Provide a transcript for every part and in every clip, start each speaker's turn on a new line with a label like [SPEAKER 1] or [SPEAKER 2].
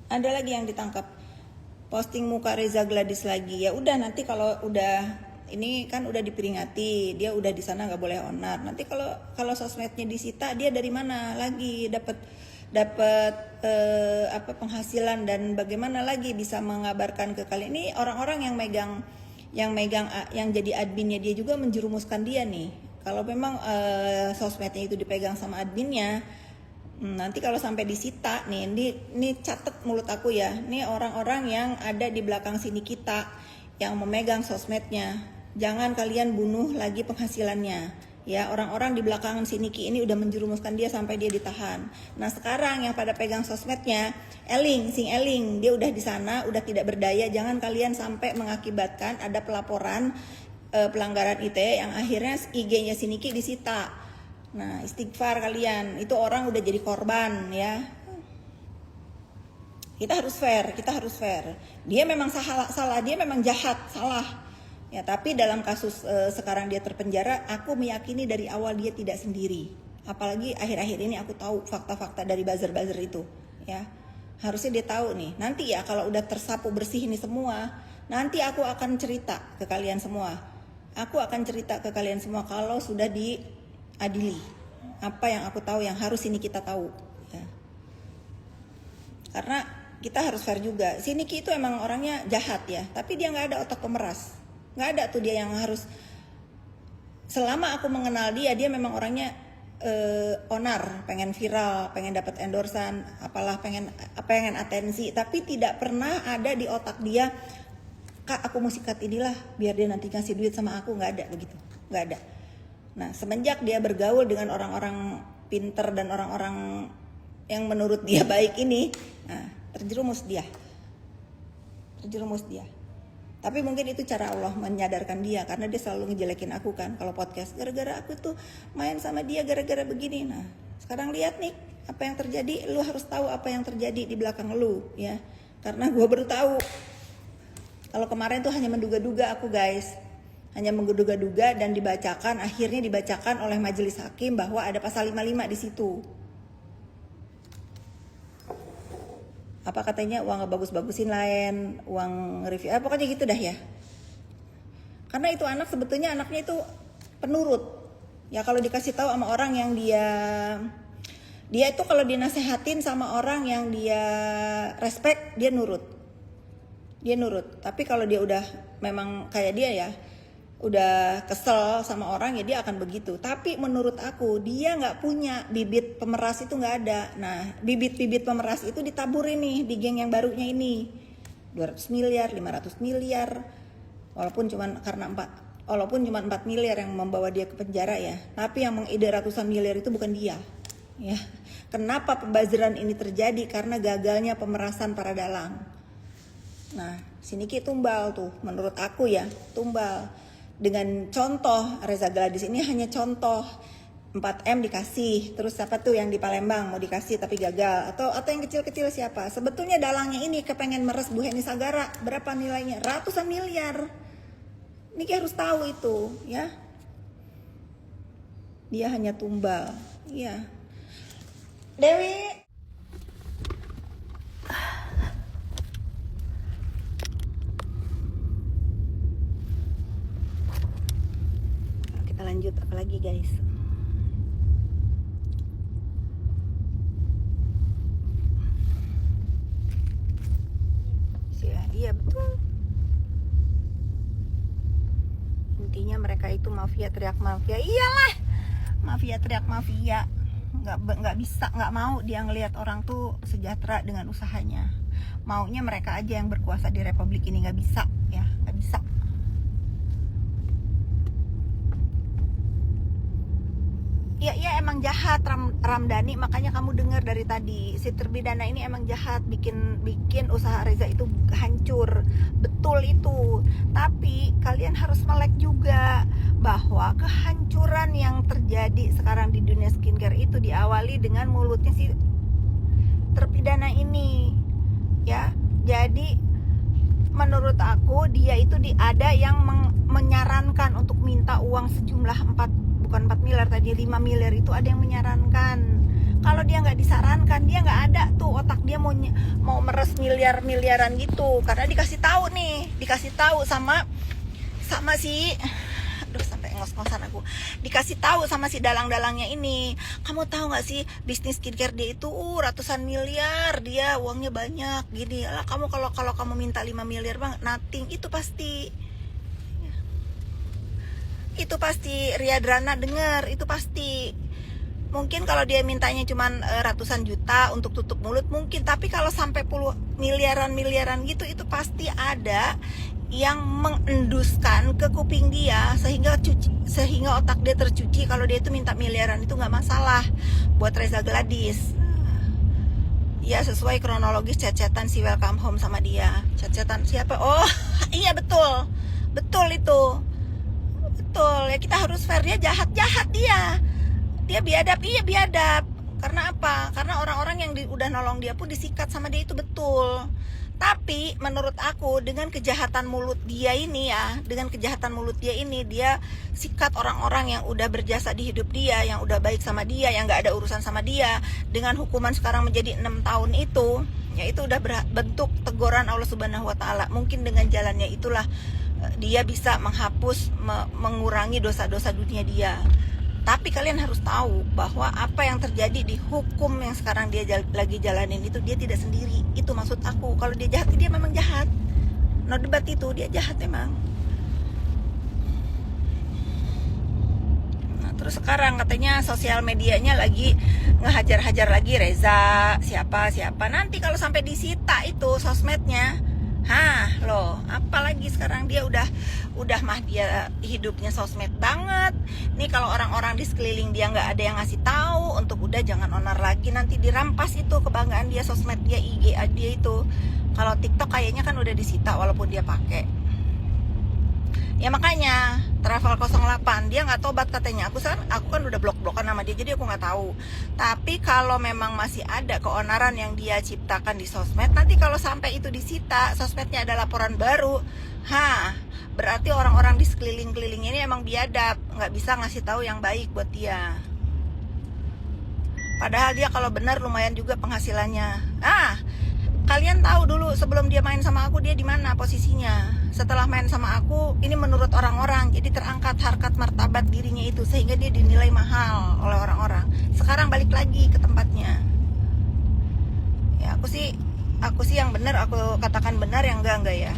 [SPEAKER 1] Ada lagi yang ditangkap. Posting muka Reza Gladys lagi. Ya udah, nanti kalau udah ini kan udah diperingati, dia udah di sana nggak boleh onar. Nanti kalau sosmednya disita, dia dari mana lagi dapat penghasilan, dan bagaimana lagi bisa mengabarkan ke kalian? Ini orang-orang yang jadi adminnya dia juga menjerumuskan dia nih. Kalau memang sosmednya itu dipegang sama adminnya, nanti kalau sampai disita nih, ini catet mulut aku ya, ini orang-orang yang ada di belakang sini kita yang memegang sosmednya. Jangan kalian bunuh lagi penghasilannya ya. Orang-orang di belakang si Niki ini udah menjerumuskan dia sampai dia ditahan. Nah sekarang yang pada pegang sosmednya, Sing Eling, dia udah di sana, udah tidak berdaya. Jangan kalian sampai mengakibatkan ada pelaporan pelanggaran ITE yang akhirnya IG-nya si Niki disita. Nah istighfar kalian, itu orang udah jadi korban ya. Kita harus fair. Dia memang salah, dia memang jahat, salah. Ya, tapi dalam kasus sekarang dia terpenjara, aku meyakini dari awal dia tidak sendiri. Apalagi akhir-akhir ini aku tahu fakta-fakta dari buzzer-buzzer itu, ya. Harusnya dia tahu nih. Nanti ya kalau udah tersapu bersih ini semua, nanti aku akan cerita ke kalian semua. Aku akan cerita ke kalian semua kalau sudah diadili. Apa yang aku tahu, yang harus ini kita tahu, ya. Karena kita harus fair juga. Si Niki itu emang orangnya jahat ya, tapi dia nggak ada otak pemeras. Nggak ada tuh dia yang harus. Selama aku mengenal dia memang orangnya onar, pengen viral, pengen dapat endorsan, pengen atensi, tapi tidak pernah ada di otak dia, Kak aku mau sikat inilah biar dia nanti ngasih duit sama aku. Nggak ada begitu, nggak ada. Nah semenjak dia bergaul dengan orang-orang pinter dan orang-orang yang menurut dia baik ini, nah, terjerumus dia. Tapi mungkin itu cara Allah menyadarkan dia, karena dia selalu ngejelekin aku kan kalau podcast, gara-gara aku tuh main sama dia gara-gara begini. Nah sekarang lihat nih apa yang terjadi. Lu harus tahu apa yang terjadi di belakang lu ya, karena gue baru tahu. Kalau kemarin tuh hanya menduga-duga aku guys, hanya menduga-duga, dan akhirnya dibacakan oleh majelis hakim bahwa ada pasal 55 di situ. Apa katanya uang ngebagus-bagusin lain, uang review, pokoknya gitu dah ya. Karena itu anak sebetulnya anaknya itu penurut. Ya kalau dikasih tahu sama orang yang dia itu kalau dinasehatin sama orang yang dia respect, dia nurut. Tapi kalau dia udah memang kayak dia ya, udah kesel sama orang ya dia akan begitu. Tapi menurut aku dia nggak punya bibit pemeras, itu nggak ada. Nah bibit pemeras itu ditaburin nih di geng yang barunya ini, 200 miliar 500 miliar, walaupun cuma 4 miliar yang membawa dia ke penjara ya, tapi yang mengide ratusan miliar itu bukan dia ya. Kenapa pembaziran ini terjadi? Karena gagalnya pemerasan para dalang. Nah si Niki tumbal tuh, menurut aku ya tumbal. Dengan contoh Reza Gladys ini hanya contoh. 4M dikasih, terus siapa tuh yang di Palembang mau dikasih tapi gagal, atau yang kecil-kecil siapa? Sebetulnya dalangnya ini kepengen meres Bu Heni Sagara, berapa nilainya? Ratusan miliar. Niki harus tahu itu ya. Dia hanya tumbal. Iya. Dewi. Lanjut apa lagi guys? Iya betul. Intinya mereka itu mafia teriak mafia. Iyalah, mafia teriak mafia. Nggak bisa, nggak mau dia ngelihat orang tuh sejahtera dengan usahanya. Maunya mereka aja yang berkuasa di republik ini. Nggak bisa ya, nggak bisa. Ya emang jahat Ramdhani, makanya kamu dengar dari tadi si terpidana ini emang jahat, bikin usaha Reza itu hancur, betul itu. Tapi kalian harus melek juga bahwa kehancuran yang terjadi sekarang di dunia skincare itu diawali dengan mulutnya si terpidana ini ya. Jadi menurut aku dia itu ada yang menyarankan untuk minta uang sejumlah 4 miliar tadi, 5 miliar itu ada yang menyarankan. Kalau dia nggak disarankan, dia nggak ada tuh otak dia mau meres miliaran gitu, karena dikasih tahu sama si, aduh sampai ngos-ngosan aku, dikasih tahu sama si dalang-dalangnya ini. Kamu tahu nggak sih bisnis skincare dia itu ratusan miliar, dia uangnya banyak gini lah. Kamu kalau kamu minta 5 miliar bang, nothing. Itu pasti Riadrana dengar, itu pasti. Mungkin kalau dia mintanya cuman ratusan juta untuk tutup mulut mungkin, tapi kalau sampai puluh miliaran gitu, itu pasti ada yang mengenduskan ke kuping dia sehingga otak dia tercuci kalau dia itu minta miliaran itu nggak masalah buat Reza Gladys. Ya sesuai kronologis chat-chatan si Welcome Home sama dia. Chat-chatan siapa? Oh iya betul itu, betul ya, kita harus fair. Dia jahat dia biadab. Iya biadab. Karena apa? Karena orang-orang yang udah nolong dia pun disikat sama dia, itu betul. Tapi menurut aku dengan kejahatan mulut dia ini, dia sikat orang-orang yang udah berjasa di hidup dia, yang udah baik sama dia, yang gak ada urusan sama dia. Dengan hukuman sekarang menjadi 6 tahun itu, ya itu udah bentuk teguran Allah Subhanahu wa Ta'ala. Mungkin dengan jalannya itulah dia bisa menghapus, mengurangi dosa-dosa dunia dia. Tapi kalian harus tahu bahwa apa yang terjadi di hukum yang sekarang dia lagi jalanin itu, dia tidak sendiri. Itu maksud aku. Kalau dia jahat, dia memang jahat. No debat itu, dia jahat memang. Nah, terus sekarang katanya sosial medianya lagi ngehajar-hajar lagi Reza, siapa. Nanti kalau sampai disita itu sosmednya, loh, apalagi sekarang dia udah mah dia hidupnya sosmed banget. Nih kalau orang-orang di sekeliling dia nggak ada yang ngasih tahu untuk udah jangan onar lagi, nanti dirampas itu kebanggaan dia, sosmed dia, IG dia itu. Kalau TikTok kayaknya kan udah disita walaupun dia pakai. Ya makanya Travel 08 dia nggak tobat katanya. Aku kan udah blok-blokan sama dia, jadi aku nggak tahu. Tapi kalau memang masih ada keonaran yang dia ciptakan di sosmed, nanti kalau sampai itu disita, sosmednya ada laporan baru, berarti orang-orang di sekeliling ini emang biadab, nggak bisa ngasih tahu yang baik buat dia. Padahal dia kalau benar lumayan juga penghasilannya. Kalian tahu dulu sebelum dia main sama aku dia di mana posisinya? Setelah main sama aku, ini menurut orang-orang jadi terangkat harkat martabat dirinya itu sehingga dia dinilai mahal oleh orang-orang. Sekarang balik lagi ke tempatnya. Ya aku sih yang benar aku katakan benar, yang enggak ya.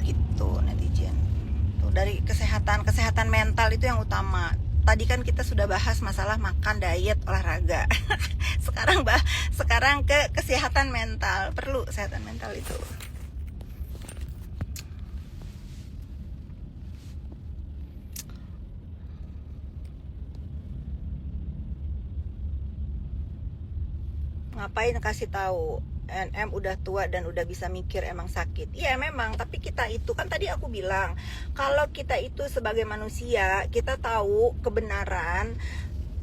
[SPEAKER 1] Gitu netizen. Tuh dari kesehatan mental itu yang utama. Tadi kan kita sudah bahas masalah makan, diet, olahraga. Sekarang ke kesehatan mental. Perlu kesehatan mental itu. Ngapain kasih tahu NM udah tua dan udah bisa mikir, emang sakit. Iya memang, tapi kita itu kan tadi aku bilang, kalau kita itu sebagai manusia, kita tahu kebenaran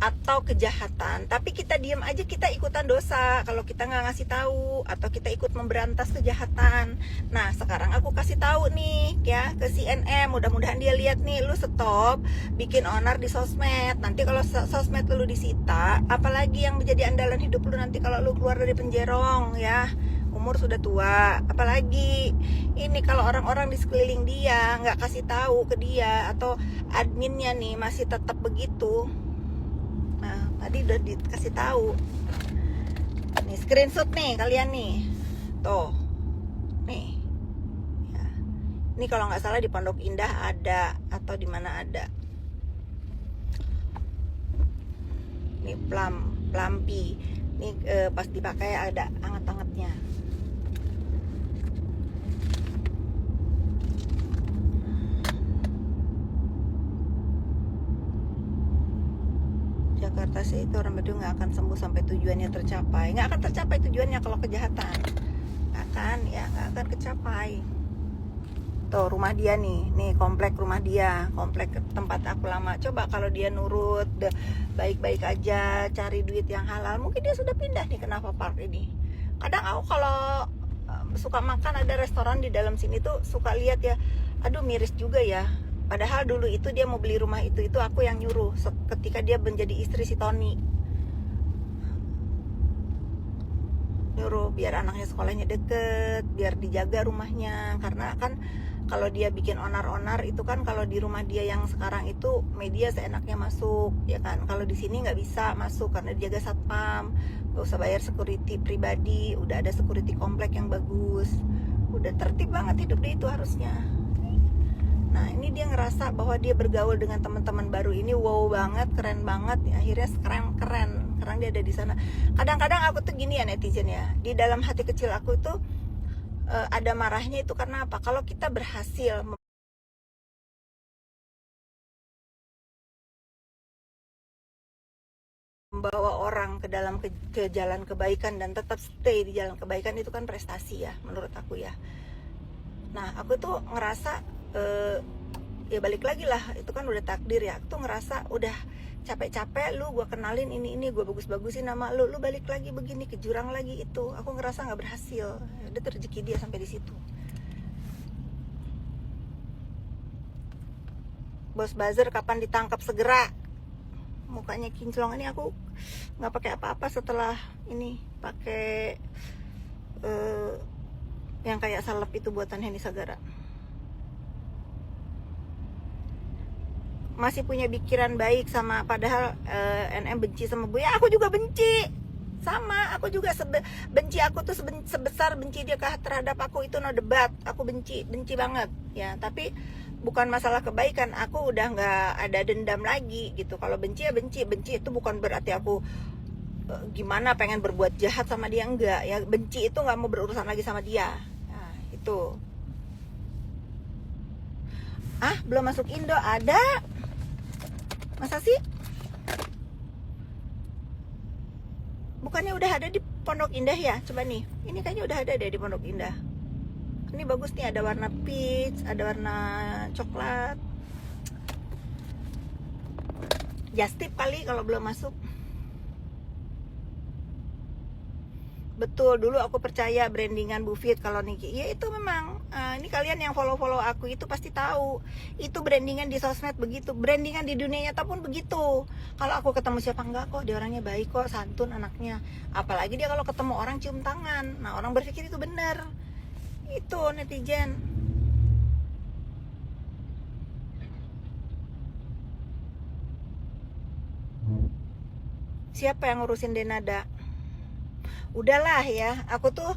[SPEAKER 1] atau kejahatan, tapi kita diam aja, kita ikutan dosa kalau kita nggak ngasih tahu atau kita ikut memberantas kejahatan. Nah sekarang aku kasih tahu nih ya ke si NM, mudah-mudahan dia lihat nih, lu stop bikin onar di sosmed. Nanti kalau sosmed lu disita, apalagi yang menjadi andalan hidup lu nanti kalau lu keluar dari penjerong ya, umur sudah tua. Apalagi ini kalau orang-orang di sekeliling dia nggak kasih tahu ke dia atau adminnya nih masih tetap begitu. Nah, tadi udah dikasih tahu. Nih, screenshot nih kalian nih. Tuh. Nih. Ya. Ini kalau nggak salah di Pondok Indah ada atau di mana ada. Nih Plampi. Nih pas dipakai ada anget-angetnya. Jakarta sih itu orang Bandung nggak akan sembuh sampai tujuannya tercapai. Nggak akan tercapai tujuannya kalau kejahatan. Nggak akan kecapai. Tuh rumah dia nih komplek rumah dia, komplek tempat aku lama. Coba kalau dia nurut, baik-baik aja, cari duit yang halal, mungkin dia sudah pindah nih ke Nafa Park ini. Kadang aku kalau suka makan ada restoran di dalam sini tuh suka lihat ya, aduh miris juga ya. Padahal dulu itu dia mau beli rumah itu aku yang nyuruh ketika dia menjadi istri si Tony. nyuruh biar anaknya sekolahnya deket, biar dijaga rumahnya. Karena kan kalau dia bikin onar-onar itu kan, kalau di rumah dia yang sekarang itu media seenaknya masuk, ya kan. Kalau di sini nggak bisa masuk karena dijaga satpam, nggak usah bayar security pribadi, udah ada security komplek yang bagus, udah tertib banget hidup dia itu harusnya. Nah ini dia ngerasa bahwa dia bergaul dengan teman-teman baru ini wow banget, keren banget, akhirnya sekarang keren dia ada di sana. Kadang-kadang aku tuh gini ya netizen ya, di dalam hati kecil aku itu ada marahnya itu karena apa? Kalau kita berhasil membawa orang ke dalam ke jalan kebaikan dan tetap stay di jalan kebaikan, itu kan prestasi ya menurut aku ya. Nah aku tuh ngerasa ya balik lagi lah, itu kan udah takdir ya. Aku tuh ngerasa udah capek-capek lu gue kenalin ini gue bagus-bagusin nama lu balik lagi begini ke jurang lagi. Itu aku ngerasa nggak berhasil. Udah rezeki dia sampai di situ. Bos buzzer kapan ditangkap segera. Mukanya kinclong ini, aku nggak pakai apa-apa setelah ini pakai yang kayak salep itu buatan Henny Sagara. Masih punya pikiran baik sama, padahal NM benci sama gue. Ya, aku juga benci sama, aku juga benci. Aku tuh sebesar benci dia terhadap aku itu no debat. Aku benci banget ya. Tapi bukan masalah kebaikan, aku udah nggak ada dendam lagi gitu. Kalau benci ya benci itu bukan berarti aku gimana pengen berbuat jahat sama dia, enggak ya. Benci itu nggak mau berurusan lagi sama dia. Nah itu. Belum masuk Indo ada. Masa sih? Bukannya udah ada di Pondok Indah ya? Coba nih, ini kayaknya udah ada deh di Pondok Indah. Ini bagus nih, ada warna peach, ada warna coklat. Just tip kali kalau belum masuk. Betul, dulu aku percaya brandingan Bu Fit kalau Niki. Ya itu memang, ini kalian yang follow aku itu pasti tahu. Itu brandingan di sosmed begitu, brandingan di dunia nyata pun begitu. Kalau aku ketemu siapa, enggak kok, dia orangnya baik kok, santun anaknya. Apalagi dia kalau ketemu orang cium tangan. Nah orang berpikir itu benar. Itu netizen. Siapa yang ngurusin Denada? Udahlah ya, aku tuh,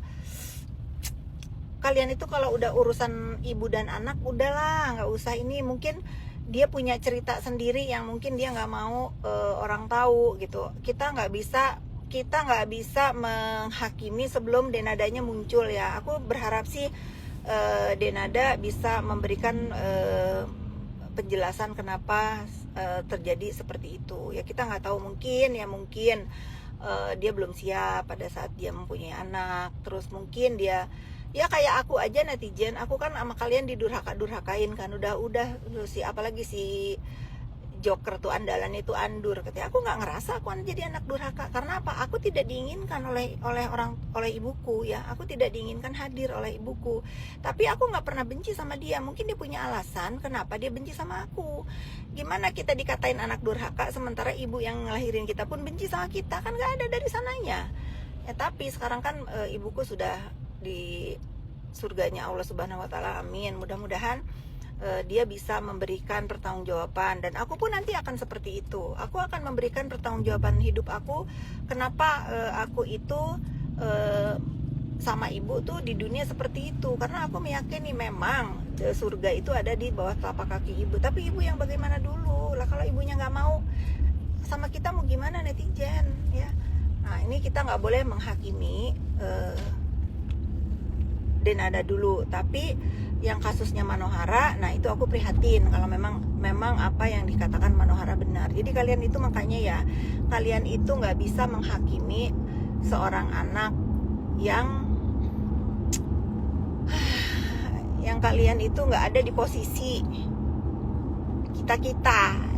[SPEAKER 1] kalian itu kalau udah urusan ibu dan anak udahlah, nggak usah ini. Mungkin dia punya cerita sendiri yang mungkin dia nggak mau orang tahu gitu. Kita nggak bisa menghakimi sebelum Denadanya muncul ya. Aku berharap sih Denada bisa memberikan penjelasan kenapa terjadi seperti itu ya. Kita nggak tahu, mungkin dia belum siap pada saat dia mempunyai anak. Terus mungkin dia ya kayak aku aja netizen, aku kan sama kalian didurhakain kan, udah si apalagi si Joker tuh andalan itu Andur, katanya aku nggak ngerasa aku jadi anak durhaka. Karena apa? Aku tidak diinginkan oleh ibuku ya. Aku tidak diinginkan hadir oleh ibuku. Tapi aku nggak pernah benci sama dia. Mungkin dia punya alasan kenapa dia benci sama aku. Gimana kita dikatain anak durhaka sementara ibu yang ngelahirin kita pun benci sama kita? Kan nggak ada dari sananya ya. Tapi sekarang kan ibuku sudah di surganya Allah Subhanahu Wa Taala, amin. Mudah-mudahan dia bisa memberikan pertanggungjawaban, dan aku pun nanti akan seperti itu. Aku akan memberikan pertanggungjawaban hidup aku. Kenapa aku itu sama ibu tuh di dunia seperti itu? Karena aku meyakini memang surga itu ada di bawah telapak kaki ibu. Tapi ibu yang bagaimana dulu lah? Kalau ibunya nggak mau sama kita, mau gimana netizen ya? Nah ini kita nggak boleh menghakimi Denada dulu. Tapi yang kasusnya Manohara, nah itu aku prihatin kalau memang apa yang dikatakan Manohara benar. Jadi kalian itu makanya ya, kalian itu nggak bisa menghakimi seorang anak yang kalian itu nggak ada di posisi kita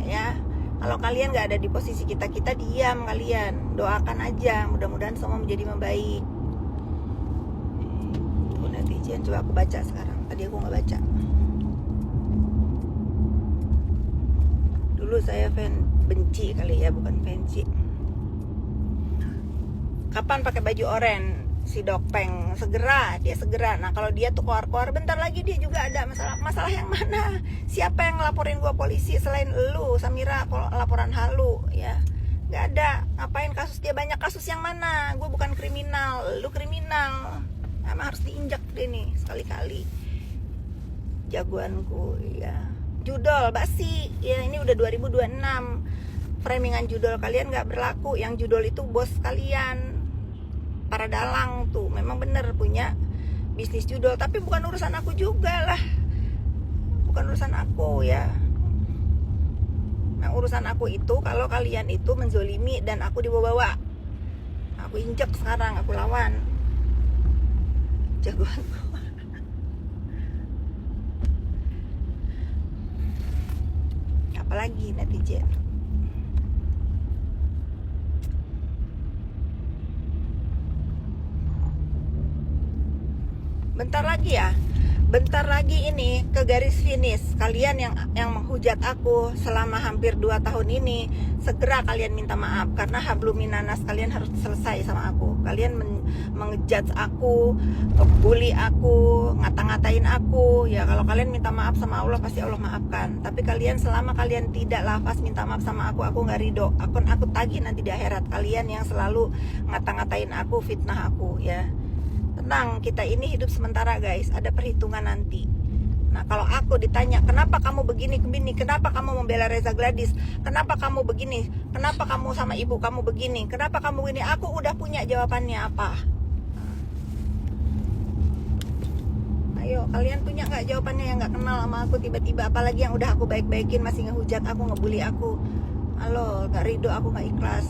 [SPEAKER 1] ya. Kalau kalian nggak ada di posisi kita diam, kalian doakan aja, mudah-mudahan semua menjadi membaik. Tuh netizen, coba aku baca sekarang. Tadi aku nggak baca. Dulu saya benci kali ya, bukan fancy. Kapan pakai baju oranye? si Dokpeng dia segera. Nah kalau dia tuh keluar bentar lagi dia juga ada masalah yang mana? Siapa yang ngelaporin gua polisi selain lu, Samira? Laporan halu ya nggak ada. Ngapain kasus dia banyak? Kasus yang mana? Gua bukan kriminal, lu kriminal. Emang harus diinjak deh nih sekali-kali jagoanku ya. Judol basi ya, ini udah 2026. Framingan judol kalian nggak berlaku. Yang judol itu bos kalian, para dalang tuh memang bener punya bisnis judol, tapi bukan urusan aku juga lah, bukan urusan aku ya. Nah urusan aku itu kalau kalian itu menzolimi dan aku dibawa-bawa, aku injek sekarang, aku lawan jagoanku. Apalagi netizen. Bentar lagi ini ke garis finish. Kalian yang menghujat aku selama hampir 2 tahun ini, segera kalian minta maaf karena habluminanas kalian harus selesai sama aku. Kalian mengejudge aku, ngebully aku, ngata-ngatain aku. Ya kalau kalian minta maaf sama Allah pasti Allah maafkan. Tapi kalian selama kalian tidak lafaz minta maaf sama aku nggak ridho. Aku tagih nanti di akhirat kalian yang selalu ngata-ngatain aku, fitnah aku ya. Tenang, kita ini hidup sementara guys, ada perhitungan nanti. Nah kalau aku ditanya kenapa kamu begini, kenapa kamu membela Reza Gladys, kenapa kamu begini, kenapa kamu sama ibu kamu begini, kenapa kamu begini, aku udah punya jawabannya apa. Ayo kalian punya nggak jawabannya yang nggak kenal sama aku tiba-tiba, apalagi yang udah aku baik-baikin masih ngehujat aku, ngebully aku. Halo, nggak ridho, aku nggak ikhlas.